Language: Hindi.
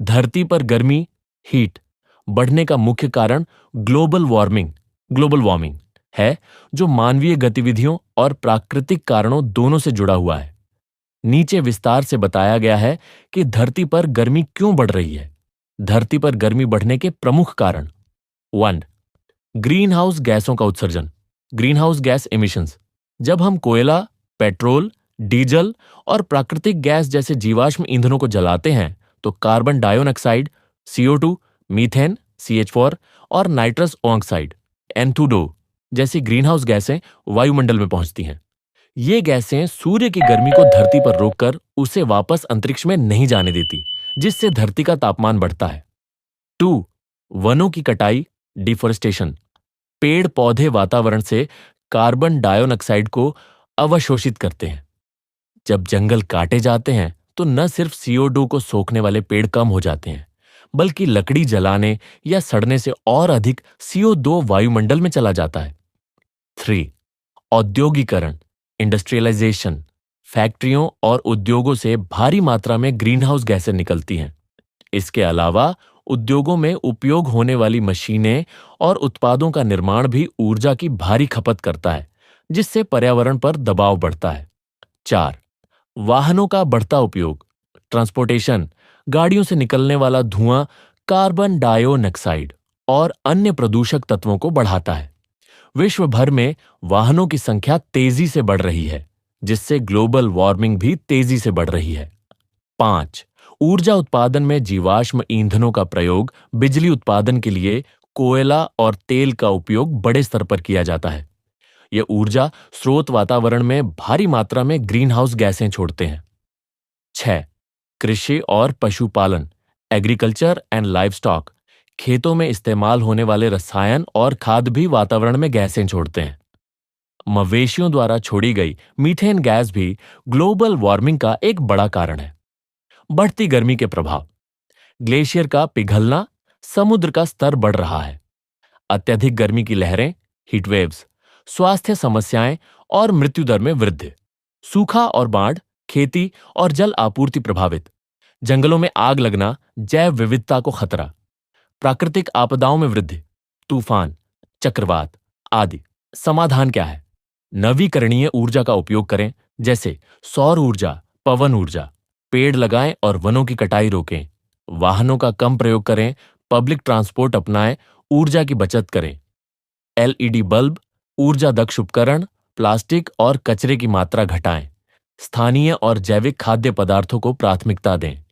धरती पर गर्मी हीट बढ़ने का मुख्य कारण ग्लोबल वार्मिंग है, जो मानवीय गतिविधियों और प्राकृतिक कारणों दोनों से जुड़ा हुआ है। नीचे विस्तार से बताया गया है कि धरती पर गर्मी क्यों बढ़ रही है। धरती पर गर्मी बढ़ने के प्रमुख कारण। 1. ग्रीन हाउस गैसों का उत्सर्जन, ग्रीन हाउस गैस एमिशंस। जब हम कोयला, पेट्रोल, डीजल और प्राकृतिक गैस जैसे जीवाश्म ईंधनों को जलाते हैं तो carbon dioxide CO2, methane CH4 और नाइट्रस ऑक्साइड N2 जैसी ग्रीनहाउस गैसें वायुमंडल में पहुंचती हैं। ये गैसें सूर्य की गर्मी को धरती पर रोककर उसे वापस अंतरिक्ष में नहीं जाने देती, जिससे धरती का तापमान बढ़ता है। 2. वनों की कटाई डिफोरेस्टेशन। पेड़ पौधे वातावरण से कार्बन डाइऑक्साइड को अवशोषित करते हैं। जब जंगल काटे जाते हैं तो न सिर्फ CO2 को सोखने वाले पेड़ कम हो जाते हैं, बल्कि लकड़ी जलाने या सड़ने से और अधिक CO2 वायुमंडल में चला जाता है। 3. औद्योगिकरण इंडस्ट्रियलाइजेशन। फैक्ट्रियों और उद्योगों से भारी मात्रा में ग्रीनहाउस गैसें निकलती हैं। इसके अलावा उद्योगों में उपयोग होने वाली मशीनें और उत्पादों का निर्माण भी ऊर्जा की भारी खपत करता है, जिससे पर्यावरण पर दबाव बढ़ता है। 4. वाहनों का बढ़ता उपयोग ट्रांसपोर्टेशन। गाड़ियों से निकलने वाला धुआं कार्बन डाइऑक्साइड और अन्य प्रदूषक तत्वों को बढ़ाता है। विश्व भर में वाहनों की संख्या तेजी से बढ़ रही है, जिससे ग्लोबल वार्मिंग भी तेजी से बढ़ रही है। 5. ऊर्जा उत्पादन में जीवाश्म ईंधनों का प्रयोग। बिजली उत्पादन के लिए कोयला और तेल का उपयोग बड़े स्तर पर किया जाता है। यह ऊर्जा स्रोत वातावरण में भारी मात्रा में ग्रीनहाउस गैसें छोड़ते हैं। 6. कृषि और पशुपालन एग्रीकल्चर एंड लाइवस्टॉक। खेतों में इस्तेमाल होने वाले रसायन और खाद भी वातावरण में गैसें छोड़ते हैं। मवेशियों द्वारा छोड़ी गई मीथेन गैस भी ग्लोबल वार्मिंग का एक बड़ा कारण है। बढ़ती गर्मी के प्रभाव ग्लेशियर का पिघलना, समुद्र का स्तर बढ़ रहा है। अत्यधिक गर्मी की लहरें हीटवेव्स, स्वास्थ्य समस्याएं और मृत्यु दर में वृद्धि। सूखा और बाढ़, खेती और जल आपूर्ति प्रभावित। जंगलों में आग लगना, जैव विविधता को खतरा। प्राकृतिक आपदाओं में वृद्धि, तूफान, चक्रवात आदि। समाधान क्या है? नवीकरणीय ऊर्जा का उपयोग करें, जैसे सौर ऊर्जा, पवन ऊर्जा। पेड़ लगाएं और वनों की कटाई रोकें। वाहनों का कम प्रयोग करें, पब्लिक ट्रांसपोर्ट अपनाएं, ऊर्जा की बचत करें। LED बल्ब, ऊर्जा दक्ष उपकरण, प्लास्टिक और कचरे की मात्रा घटाएं। स्थानीय और जैविक खाद्य पदार्थों को प्राथमिकता दें।